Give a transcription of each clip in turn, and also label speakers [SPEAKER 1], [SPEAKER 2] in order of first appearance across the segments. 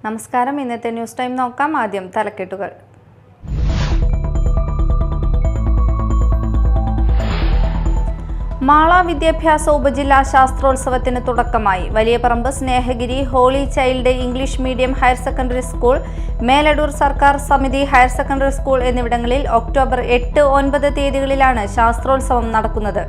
[SPEAKER 1] നമസ്കാരം. ഇന്നത്തെ news time നോക്കാം. ആദ്യം തലക്കെട്ടുകൾ. മാള വിദ്യാഭ്യാസ ഉപജില്ലാ ശാസ്ത്രോത്സവത്തിന് തുടക്കമായി. Valiyaparamba Snehagiri holy child English medium higher secondary school, Meladoor സർക്കാർ സമിതി ഹയർ സെക്കൻഡറി സ്കൂൾ എന്നിവിടങ്ങളിൽ ഒക്ടോബർ 8, 9 തീയതികളിലാണ് ശാസ്ത്രോത്സവം നടക്കുന്നത്.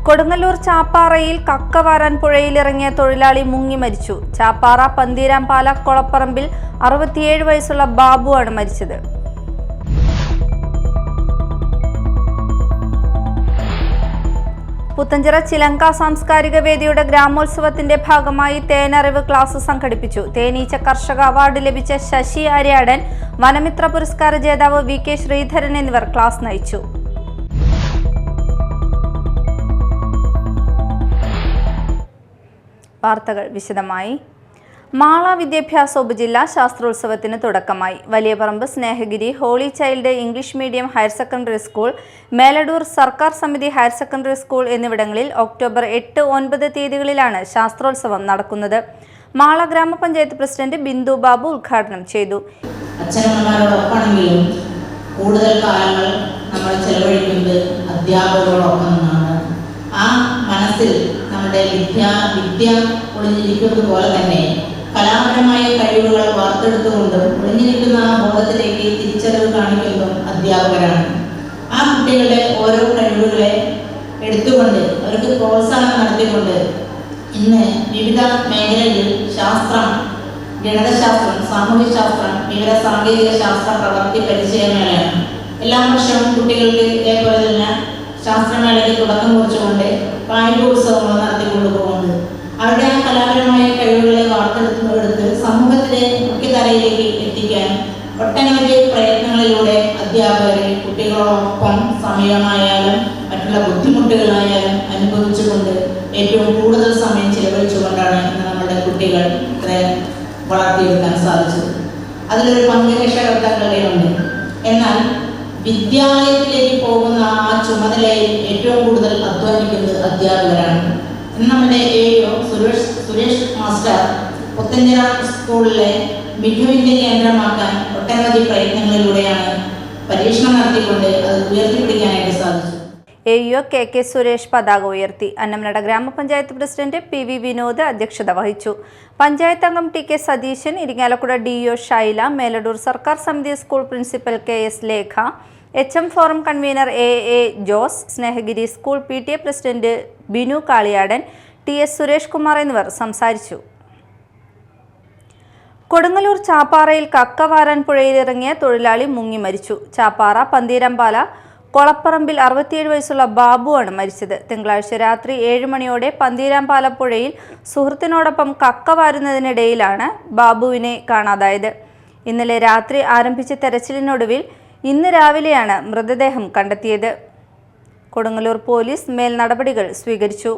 [SPEAKER 1] കൊടുങ്ങല്ലൂർ ചാപ്പാറയിൽ കക്കവാരാൻ പുഴയിലിറങ്ങിയ തൊഴിലാളി മുങ്ങി മരിച്ചു. ചാപ്പാറ പന്തീരാംപാല കൊളപ്പറമ്പിൽ 67 വയസ്സുള്ള ബാബു ആണ് മരിച്ചത്. പുത്തഞ്ചിറ ചിലങ്ക സാംസ്കാരിക വേദിയുടെ ഗ്രാമോത്സവത്തിന്റെ ഭാഗമായി തേനറിവ് ക്ലാസ് സംഘടിപ്പിച്ചു. തേനീച്ച കർഷക അവാർഡ് ലഭിച്ച ശശി ആര്യാടൻ, വനമിത്ര പുരസ്കാര ജേതാവ് VK ശ്രീധരൻ എന്നിവർ ക്ലാസ് നയിച്ചു. വാർത്തകൾ വിശദമായി. മാള വിദ്യാഭ്യാസ ഉപജില്ലാ ശാസ്ത്രോത്സവത്തിന് തുടക്കമായി. Valiyaparamba Snehagiri holy child English medium higher secondary school, Meladoor സർക്കാർ സമിതി ഹയർ സെക്കൻഡറി സ്കൂൾ എന്നിവിടങ്ങളിൽ ഒക്ടോബർ 8, 9 തീയതികളിലാണ് ശാസ്ത്രോത്സവം നടക്കുന്നത്. മാള ഗ്രാമപഞ്ചായത്ത് പ്രസിഡന്റ് ബിന്ദു ബാബു ഉദ്ഘാടനം ചെയ്തു.
[SPEAKER 2] അച്ഛനമ്മമാരോടൊപ്പമാണെങ്കിലും കൂടുതൽ കാലങ്ങൾ നമ്മൾ ചെലവഴിക്കുന്നത് അധ്യാപകരോടൊപ്പമാണ്. ആ മനസ്സിൽ നമ്മുടെ വിദ്യ ഒളിഞ്ഞിരിക്കുന്നത് പോലെ തന്നെ കലാപരമായ കഴിവുകൾ വാർത്തെടുത്തുകൊണ്ടും ഒളിഞ്ഞിരിക്കുന്ന ആ ബോധത്തിലേക്ക് തിരിച്ചറിവ് കാണിക്കുന്നതും അധ്യാപകരാണ്. ആ കുട്ടികളുടെ ഓരോ കഴിവുകളെ എടുത്തുകൊണ്ട് അവർക്ക് പ്രോത്സാഹനം നടത്തിക്കൊണ്ട് ഇന്ന് വിവിധ മേഖലകളിൽ ശാസ്ത്രം, ഗണിതശാസ്ത്രം, സാമൂഹ്യശാസ്ത്രം, വിവര സാങ്കേതിക ശാസ്ത്ര പ്രവൃത്തി പരിചയമേളയാണ്. എല്ലാ വർഷവും കുട്ടികൾക്ക് ഇതേപോലെ തന്നെ ശാസ്ത്രമേളയ്ക്ക് തുടക്കം കുറിച്ചുകൊണ്ട് കായികോത്സവങ്ങൾ നടത്തിക്കൊണ്ടുപോകുന്നത്. അവരുടെ ആ കലാപരമായ കഴിവുകളെ വാർത്തെടുത്ത് സമൂഹത്തിലെ മുഖ്യധാരയിലേക്ക് എത്തിക്കാൻ ഒട്ടനവധി പ്രയത്നങ്ങളിലൂടെ അധ്യാപകരെ കുട്ടികളോടൊപ്പം സമയമായാലും മറ്റുള്ള ബുദ്ധിമുട്ടുകളായാലും അനുഭവിച്ചുകൊണ്ട് ഏറ്റവും കൂടുതൽ സമയം ചിലവഴിച്ചുകൊണ്ടാണ് ഇന്ന് നമ്മുടെ കുട്ടികൾ വളർത്തിയെടുക്കാൻ സാധിച്ചത്. അതിലൊരു പങ്ക് രക്ഷകർത്താക്കളുടെയുണ്ട്. എന്നാൽ വിദ്യാലയത്തിലേക്ക് പോകുന്ന ആ ചുമതലയിൽ ഏറ്റവും കൂടുതൽ അധ്വാനിക്കുന്നത് അധ്യാപകരാണ്. നമ്മുടെ AO സുരേഷ് മാസ്റ്റർ പുത്തഞ്ചിറ സ്കൂളിലെ മികവിന്റെ കേന്ദ്രമാക്കാൻ ഒട്ടനവധി പ്രയത്നങ്ങളിലൂടെയാണ് പരീക്ഷണം നടത്തിക്കൊണ്ട് അത് ഉയർത്തിപ്പിടിക്കാനായിട്ട് സാധിച്ചു.
[SPEAKER 1] AO KK സുരേഷ് പതാക ഉയർത്തി. അന്നമനട ഗ്രാമപഞ്ചായത്ത് പ്രസിഡന്റ് PV വിനോദ് അധ്യക്ഷത വഹിച്ചു. പഞ്ചായത്ത് അംഗം TK സതീശൻ, ഇരിങ്ങാലക്കുട DO ഷൈല, മേലടൂർ സർക്കാർ സമിതി school principal KS Lekha, HM forum convener AA Jose, Snehagiri school PTA president Binu Kaliyadan, TS Suresh Kumar എന്നിവർ സംസാരിച്ചു. കൊടുങ്ങല്ലൂർ ചാപ്പാറയിൽ കക്കവാരാൻ പുഴയിലിറങ്ങിയ തൊഴിലാളി മുങ്ങി മരിച്ചു. ചാപ്പാറ പന്തീരാംപാല കൊളപ്പറമ്പിൽ 67 വയസ്സുള്ള ബാബു ആണ് മരിച്ചത്. തിങ്കളാഴ്ച രാത്രി 7 മണിയോടെ പന്തീരാംപാല പുഴയിൽ സുഹൃത്തിനോടൊപ്പം കക്ക വാരുന്നതിനിടയിലാണ് ബാബുവിനെ കാണാതായത്. ഇന്നലെ രാത്രി ആരംഭിച്ച തെരച്ചിലിനൊടുവിൽ ഇന്ന് രാവിലെയാണ് മൃതദേഹം കണ്ടെത്തിയത്. കൊടുങ്ങല്ലൂർ പോലീസ് മേൽ നടപടികൾ സ്വീകരിച്ചു.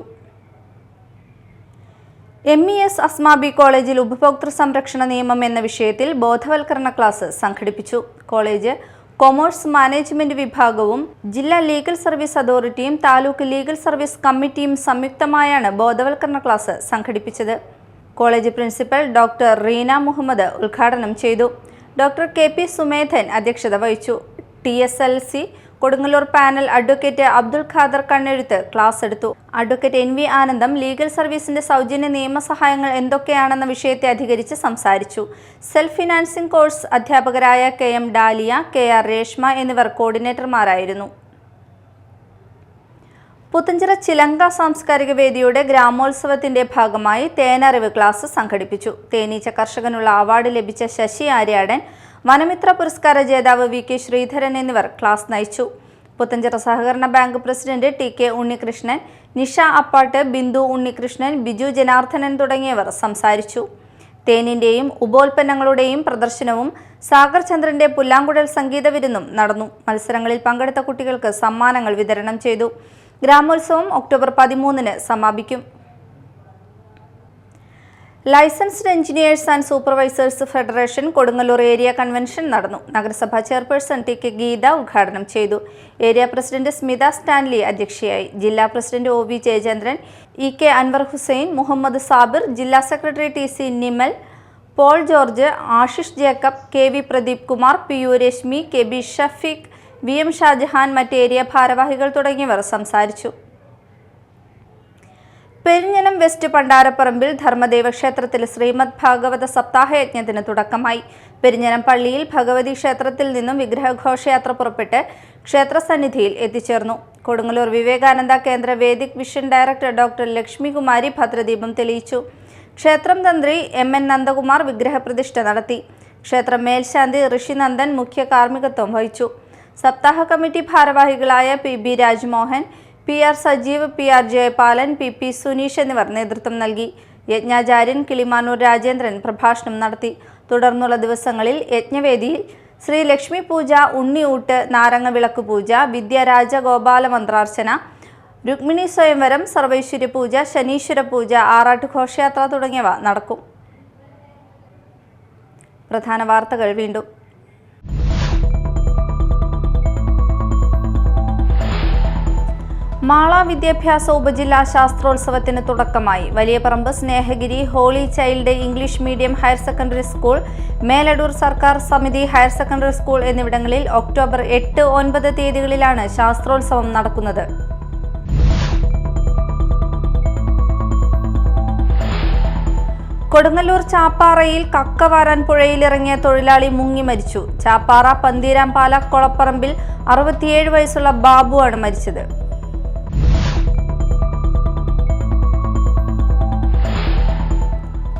[SPEAKER 1] MES അസ്മാബി കോളേജിൽ ഉപഭോക്തൃ സംരക്ഷണ നിയമം എന്ന വിഷയത്തിൽ ബോധവൽക്കരണ ക്ലാസ് സംഘടിപ്പിച്ചു. കോളേജ് കൊമേഴ്സ് മാനേജ്മെന്റ് വിഭാഗവും ജില്ലാ ലീഗൽ സർവീസ് അതോറിറ്റിയും താലൂക്ക് ലീഗൽ സർവീസ് കമ്മിറ്റിയും സംയുക്തമായാണ് ബോധവൽക്കരണ ക്ലാസ് സംഘടിപ്പിച്ചത്. College principal doctor Reena Muhammad ഉദ്ഘാടനം ചെയ്തു. ഡോക്ടർ KP സുമേധൻ അധ്യക്ഷത വഹിച്ചു. TSLC Kodungallur panel advocate Abdul Khader കണ്ണെഴുത്ത് ക്ലാസ് എടുത്തു. അഡ്വക്കേറ്റ് NV ആനന്ദം ലീഗൽ സർവീസിന്റെ സൗജന്യ നിയമസഹായങ്ങൾ എന്തൊക്കെയാണെന്ന വിഷയത്തെ അധികരിച്ച് സംസാരിച്ചു. സെൽഫ് ഫിനാൻസിംഗ് കോഴ്സ് അധ്യാപകരായ KM ഡാലിയ, KR രേഷ്മ എന്നിവർ കോർഡിനേറ്റർമാരായിരുന്നു. പുത്തഞ്ചിറ ചിലങ്ക സാംസ്കാരിക വേദിയുടെ ഗ്രാമോത്സവത്തിന്റെ ഭാഗമായി തേനറിവ് ക്ലാസ് സംഘടിപ്പിച്ചു. തേനീച്ച കർഷകനുള്ള അവാർഡ് ലഭിച്ച ശശി ആര്യാടൻ, വനമിത്ര പുരസ്കാര ജേതാവ് VK ശ്രീധരൻ എന്നിവർ ക്ലാസ് നയിച്ചു. പുത്തഞ്ചിറ സഹകരണ bank president TK Unnikrishnan, Nisha Appatt, Bindu Unnikrishnan, Biju Janardhanan തുടങ്ങിയവർ സംസാരിച്ചു. തേനിന്റെയും ഉപോൽപ്പന്നങ്ങളുടെയും പ്രദർശനവും സാഗർ ചന്ദ്രന്റെ പുല്ലാങ്കുഴൽ സംഗീത വിരുന്നും നടന്നു. മത്സരങ്ങളിൽ പങ്കെടുത്ത കുട്ടികൾക്ക് സമ്മാനങ്ങൾ വിതരണം ചെയ്തു. ഗ്രാമോത്സവം ഒക്ടോബർ 13 സമാപിക്കും. Licensed engineers and supervisors federation Kodungallur area convention നടന്നു. നഗരസഭാ ചെയർപേഴ്സൺ ടി.കെ. ഗീത ഉദ്ഘാടനം ചെയ്തു. ഏരിയ പ്രസിഡന്റ് സ്മിത സ്റ്റാൻലി അധ്യക്ഷയായി. ജില്ലാ president O V. Jayachandran, E K. Anwar Hussain, Muhammad Sabir, ജില്ലാ secretary T C. Nimal, Paul George, Ashish Jacob, K V. Pradeep Kumar, P U. Rashmi, K B. Shafeeq, V M. Shajahan, മറ്റ് ഏരിയ ഭാരവാഹികൾ തുടങ്ങിയവർ സംസാരിച്ചു. പെരിഞ്ഞനം വെസ്റ്റ് പണ്ടാരപ്പറമ്പിൽ ധർമ്മദേവ ക്ഷേത്രത്തിൽ ശ്രീമദ് ഭാഗവത സപ്താഹയജ്ഞത്തിന് തുടക്കമായി. പെരിഞ്ഞനം പള്ളിയിൽ ഭഗവതി ക്ഷേത്രത്തിൽ നിന്നും വിഗ്രഹഘോഷയാത്ര പുറപ്പെട്ട് ക്ഷേത്രസന്നിധിയിൽ എത്തിച്ചേർന്നു. കൊടുങ്ങല്ലൂർ വിവേകാനന്ദ കേന്ദ്ര Vedic vision director doctor Lakshmikumari ഭദ്രദീപം തെളിയിച്ചു. ക്ഷേത്രം തന്ത്രി എം.എൻ. നന്ദകുമാർ വിഗ്രഹപ്രതിഷ്ഠ നടത്തി. ക്ഷേത്ര മേൽശാന്തി ഋഷിനന്ദൻ മുഖ്യ കാർമ്മികത്വം വഹിച്ചു. സപ്താഹ കമ്മിറ്റി ഭാരവാഹികളായ പി.ബി. രാജ്മോഹൻ, പി.ആർ. സജീവ്, പി.ആർ. ജയപാലൻ, പി.പി. സുനീഷ് എന്നിവർ നേതൃത്വം നൽകി. യജ്ഞാചാര്യൻ കിളിമാനൂർ രാജേന്ദ്രൻ പ്രഭാഷണം നടത്തി. തുടർന്നുള്ള ദിവസങ്ങളിൽ യജ്ഞവേദിയിൽ ശ്രീ ലക്ഷ്മി പൂജ, ഉണ്ണിയൂട്ട്, നാരങ്ങ വിളക്ക് പൂജ, വിദ്യാരാജഗോപാല മന്ത്രാർച്ചന, രുക്മിണി സ്വയംവരം, സർവൈശ്വര്യ പൂജ, ശനീശ്വര പൂജ, ആറാട്ട് ഘോഷയാത്ര തുടങ്ങിയവ നടക്കും. പ്രധാന വാർത്തകൾ വീണ്ടും. മാള വിദ്യാഭ്യാസ ഉപജില്ലാ ശാസ്ത്രോത്സവത്തിന് തുടക്കമായി. Valiyaparamba Snehagiri holy child English medium higher secondary school, Meladoor സർക്കാർ സമിതി ഹയർ സെക്കൻഡറി സ്കൂൾ എന്നിവിടങ്ങളിൽ ഒക്ടോബർ 8, 9 തീയതികളിലാണ് ശാസ്ത്രോത്സവം നടക്കുന്നത്. കൊടുങ്ങല്ലൂർ ചാപ്പാറയിൽ കക്കവാരാൻ പുഴയിലിറങ്ങിയ തൊഴിലാളി മുങ്ങി മരിച്ചു. ചാപ്പാറ പന്തീരാംപാല കൊളപ്പറമ്പിൽ 67 വയസ്സുള്ള ബാബുവാണ് മരിച്ചത്.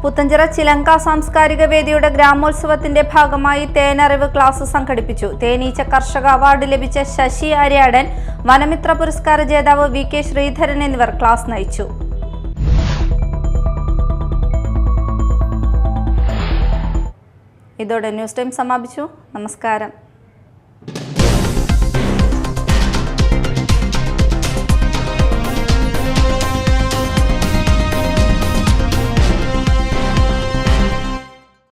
[SPEAKER 1] പുത്തഞ്ചിറ ചിലങ്ക സാംസ്കാരിക വേദിയുടെ ഗ്രാമോത്സവത്തിന്റെ ഭാഗമായി തേനറിവ് ക്ലാസ് സംഘടിപ്പിച്ചു. തേനീച്ച കർഷക അവാർഡ് ലഭിച്ച ശശി ആര്യാടൻ, വനമിത്ര പുരസ്കാര ജേതാവ് വി.കെ. ശ്രീധരൻ എന്നിവർ ക്ലാസ് നയിച്ചു. ഇതോടെ ന്യൂസ് ടൈം സമാപിച്ചു. നമസ്കാരം.